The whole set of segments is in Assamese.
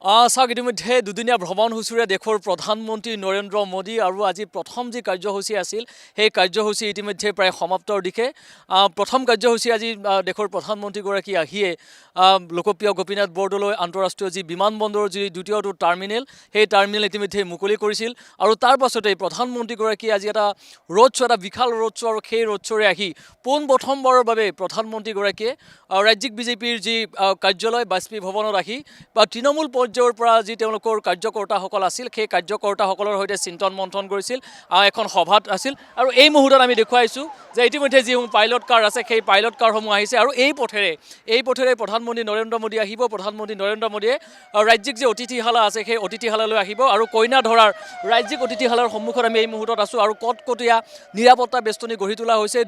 চাওক ইতিমধ্যে দুদিনীয়া ভ্ৰমণসূচীৰে দেশৰ প্ৰধানমন্ত্ৰী নৰেন্দ্ৰ মোদী আৰু আজি প্ৰথম যি কাৰ্যসূচী আছিল সেই কাৰ্যসূচী ইতিমধ্যে প্ৰায় সমাপ্তৰ দিশে প্ৰথম কাৰ্যসূচী আজি দেশৰ প্ৰধানমন্ত্ৰীগৰাকী আহিয়ে লোকপ্ৰিয় গোপীনাথ বৰদলৈ আন্তঃৰাষ্ট্ৰীয় যি বিমানবন্দৰৰ যি দ্বিতীয়টো টাৰ্মিনেল সেই টাৰ্মিনেল ইতিমধ্যে মুকলি কৰিছিল আৰু তাৰ পাছতেই প্ৰধানমন্ত্ৰীগৰাকী আজি এটা ৰোড শ্ব' এটা বিশাল ৰোড শ্ব' আৰু সেই ৰোড শ্ব'ৰে আহি পোনপ্ৰথমবাৰৰ বাবে প্ৰধানমন্ত্ৰীগৰাকীয়ে ৰাজ্যিক বিজেপিৰ যি কাৰ্যালয় বাজপেয়ী ভৱনত আহি বা তৃণমূল পৰ্যায়ৰ পৰা যি তেওঁলোকৰ কাৰ্যকৰ্তাসকল আছিল সেই কাৰ্যকৰ্তাসকলৰ সৈতে চিন্তন মন্থন কৰিছিল এখন সভাত আছিল আৰু এই মুহূৰ্তত আমি দেখুৱাইছোঁ যে ইতিমধ্যে যিসমূহ পাইলট কাৰ আছে সেই পাইলট কাৰসমূহ আহিছে আৰু এই পথেৰে প্ৰধানমন্ত্ৰী নৰেন্দ্ৰ মোদী আহিব। প্ৰধানমন্ত্ৰী নৰেন্দ্ৰ মোদীয়ে ৰাজ্যিক যি অতিথিশালা আছে সেই অতিথিশালালৈ আহিব আৰু কইনা ধৰাৰ ৰাজ্যিক অতিথিশালাৰ সন্মুখত আমি এই মুহূৰ্তত আছোঁ আৰু কটকটীয়া নিৰাপত্তা বেষ্টনী গঢ়ি তোলা হৈছে।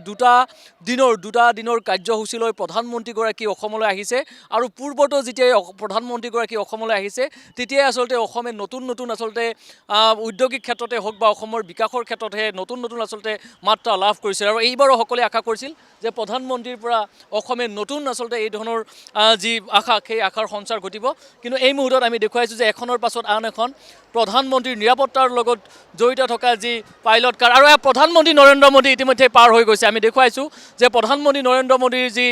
দুটা দিনৰ কাৰ্যসূচীলৈ প্ৰধানমন্ত্ৰীগৰাকী অসমলৈ আহিছে আৰু পূৰ্বতো যেতিয়াই প্ৰধানমন্ত্ৰীগৰাকী অসমলৈ আহিছে তেতিয়াই আচলতে অসমে নতুন আচলতে উদ্যোগিক ক্ষেত্ৰতে হওক বা অসমৰ বিকাশৰ ক্ষেত্ৰতহে নতুন আচলতে মাত্ৰা লাভ কৰিছিল আৰু এইবাৰো সকলোৱে আশা কৰিছিল যে প্ৰধানমন্ত্ৰীৰ পৰা অসমে নতুন আচলতে এই ধৰণৰ যি আশা সেই আশাৰ সঞ্চাৰ ঘটিব। কিন্তু এই মুহূৰ্তত আমি দেখুৱাইছোঁ যে এখনৰ পাছত আন এখন প্ৰধানমন্ত্ৰীৰ নিৰাপত্তাৰ লগত জড়িত থকা যি পাইলট কাৰ আৰু প্ৰধানমন্ত্ৰী নৰেন্দ্ৰ মোদী ইতিমধ্যে পাৰ হৈ গৈছে। আমি দেখুৱাইছোঁ যে প্ৰধানমন্ত্ৰী নৰেন্দ্ৰ মোদীৰ যি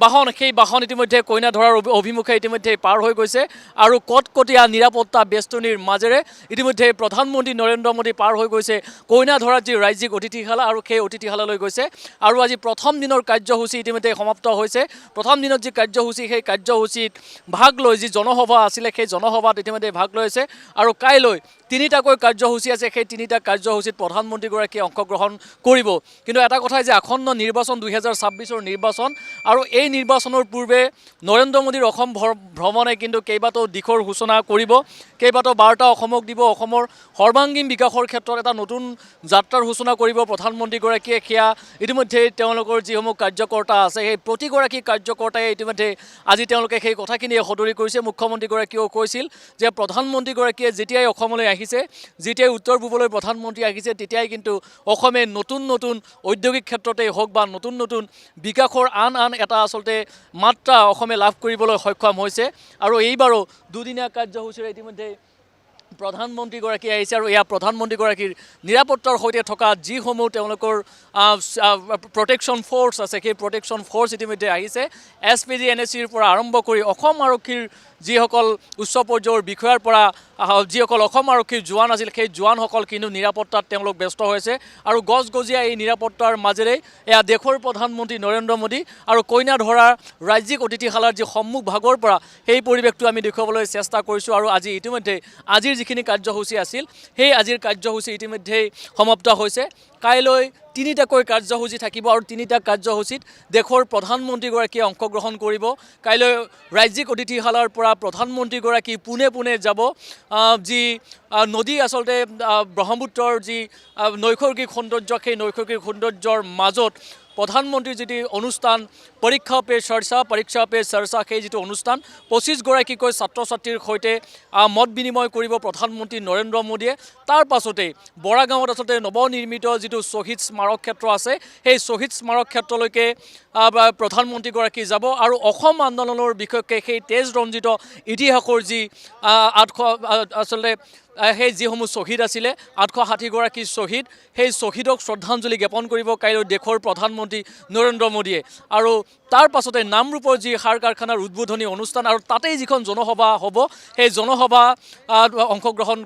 বাহন সেই বাহন ইতিমধ্যে কইনা ধৰাৰ অভিমুখে ইতিমধ্যে পাৰ হৈ গৈছে আৰু কটকটীয়া নিৰাপত্তা বেষ্টনীৰ মাজেৰে ইতিমধ্যে প্ৰধানমন্ত্ৰী নৰেন্দ্ৰ মোদী পাৰ হৈ গৈছে কইনা ধৰাৰ যি ৰাজ্যিক অতিথিশালা আৰু সেই অতিথিশালালৈ গৈছে আৰু আজি প্ৰথম দিনৰ কাৰ্যসূচী ইতিমধ্যে সমাপ্ত হৈছে। প্ৰথম দিনত যি কাৰ্যসূচী সেই কাৰ্যসূচীত ভাগ লৈ যি জনসভা আছিলে সেই জনসভাত ইতিমধ্যে ভাগ লৈছে আৰু কাইলৈ তিনিটাকৈ কাৰ্যসূচী আছে। সেই তিনিটা কাৰ্যসূচীত প্ৰধানমন্ত্ৰীগৰাকীয়ে অংশগ্ৰহণ কৰিব। কিন্তু এটা কথাই যে আসন্ন নিৰ্বাচন 2026ৰ নিৰ্বাচন আৰু এই নিৰ্বাচনৰ পূৰ্বে নৰেন্দ্ৰ মোদীৰ অসম ভ্ৰমণে কিন্তু কেইবাটাও দিশৰ সূচনা কৰিব, কেইবাটাও বাৰ্তা অসমক দিব, অসমৰ সৰ্বাংগীন বিকাশৰ ক্ষেত্ৰত এটা নতুন যাত্ৰাৰ সূচনা কৰিব প্ৰধানমন্ত্ৰীগৰাকীয়ে। সেয়া ইতিমধ্যে তেওঁলোকৰ যিসমূহ কাৰ্যকৰ্তা আছে সেই প্ৰতিগৰাকী কাৰ্যকৰ্তাই ইতিমধ্যে আজি তেওঁলোকে সেই কথাখিনিয়ে সদৰি কৰিছে। মুখ্যমন্ত্ৰীগৰাকীয়েও কৈছিল যে প্ৰধানমন্ত্ৰীগৰাকীয়ে যেতিয়াই অসমলৈ আহিছে, যেতিয়াই উত্তৰ পূবলৈ প্ৰধানমন্ত্ৰী আহিছে তেতিয়াই কিন্তু অসমে নতুন ঔদ্যোগিক ক্ষেত্ৰতেই হওক বা নতুন বিকাশৰ আন এটা আচলতে মাত্ৰা অসমে লাভ কৰিবলৈ সক্ষম হৈছে আৰু এইবাৰো দুদিনীয়া কাৰ্যসূচীৰে ইতিমধ্যে প্ৰধানমন্ত্ৰীগৰাকী আহিছে আৰু এয়া প্ৰধানমন্ত্ৰীগৰাকীৰ নিৰাপত্তাৰ সৈতে থকা যিসমূহ তেওঁলোকৰ প্ৰটেকশ্যন ফ'ৰ্চ আছে সেই প্ৰটেকশ্যন ফ'ৰ্চ ইতিমধ্যে আহিছে। SPG NSCৰ পৰা আৰম্ভ কৰি অসম আৰক্ষীৰ যিসকল উচ্চ পৰ্যায়ৰ বিষয়াৰ পৰা যিসকল অসম আৰক্ষীৰ জোৱান আছিল সেই জোৱানসকল কিন্তু নিৰাপত্তাত তেওঁলোক ব্যস্ত হৈছে আৰু গজগজীয়া এই নিৰাপত্তাৰ মাজেৰে এয়া দেশৰ প্ৰধানমন্ত্ৰী নৰেন্দ্ৰ মোদী আৰু কইনা ধৰা ৰাজ্যিক অতিথিশালাৰ যি সন্মুখ ভাগৰ পৰা সেই পৰিৱেশটো আমি দেখুৱাবলৈ চেষ্টা কৰিছোঁ আৰু আজি ইতিমধ্যে আজিৰ যিখিনি কাৰ্যসূচী আছিল সেই আজিৰ কাৰ্যসূচী ইতিমধ্যেই সমাপ্ত হৈছে। কাইলৈ তিনিটাকৈ কাৰ্যসূচী থাকিব আৰু তিনিটা কাৰ্যসূচীত দেশৰ প্ৰধানমন্ত্ৰীগৰাকীয়ে অংশগ্ৰহণ কৰিব। কাইলৈ ৰাজ্যিক অতিথিশালাৰ পৰা প্ৰধানমন্ত্ৰীগৰাকী পোনে যাব যি নদী আচলতে ব্ৰহ্মপুত্ৰৰ যি নৈসৰ্গিক সৌন্দৰ্য সেই নৈসৰ্গিক সৌন্দৰ্যৰ মাজত প্ৰধানমন্ত্ৰীৰ যিটো অনুষ্ঠান পৰীক্ষা পে চৰ্চা সেই যিটো অনুষ্ঠান 25গৰাকীকৈ ছাত্ৰ ছাত্ৰীৰ সৈতে মত বিনিময় কৰিব প্ৰধানমন্ত্ৰী নৰেন্দ্ৰ মোদীয়ে। তাৰ পাছতেই বৰাগাঁৱত আচলতে নৱনিৰ্মিত যিটো শ্বহীদ স্মাৰক ক্ষেত্ৰ আছে সেই শ্বহীদ স্মাৰক ক্ষেত্ৰলৈকে প্ৰধানমন্ত্ৰীগৰাকী যাব আৰু অসম আন্দোলনৰ বিশেষকৈ সেই তেজ ৰঞ্জিত ইতিহাসৰ যি 800 আচলতে সেই যিসমূহ শ্বহীদ আছিলে 860গৰাকী শ্বহীদ সেই শ্বহীদক শ্ৰদ্ধাঞ্জলি জ্ঞাপন কৰিব কাইলৈ দেশৰ প্ৰধানমন্ত্ৰী নৰেন্দ্ৰ মোদীয়ে। আৰু তাৰ পাছতে নামৰূপৰ যি সাৰ কাৰখানাৰ উদ্বোধনী অনুষ্ঠান আৰু তাতেই যিখন জনসভা হ'ব সেই জনসভা অংশগ্ৰহণ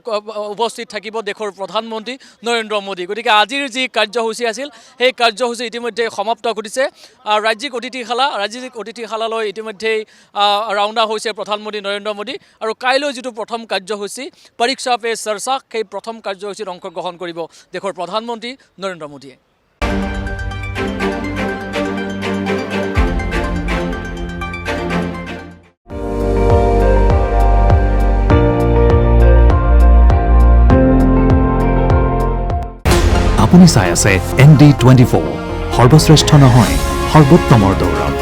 উপস্থিত থাকিব দেশৰ প্ৰধানমন্ত্ৰী নৰেন্দ্ৰ মোদী। গতিকে আজিৰ যি কাৰ্যসূচী আছিল সেই কাৰ্যসূচী ইতিমধ্যে সমাপ্ত ঘটিছে। ৰাজ্যিক অতিথিশালালৈ ইতিমধ্যেই ৰাওনা হৈছে প্ৰধানমন্ত্ৰী নৰেন্দ্ৰ মোদী আৰু কাইলৈ যিটো প্ৰথম কাৰ্যসূচী পৰীক্ষা পে চৰ্চা সেই প্ৰথম কাৰ্যসূচীত অংশগ্ৰহণ কৰিব দেশৰ প্ৰধানমন্ত্ৰী নৰেন্দ্ৰ মোদীয়ে। আপুনি চাই আছে ND24 সৰ্বশ্ৰেষ্ঠ নহয় সৰ্বোত্তমৰ দৌৰত।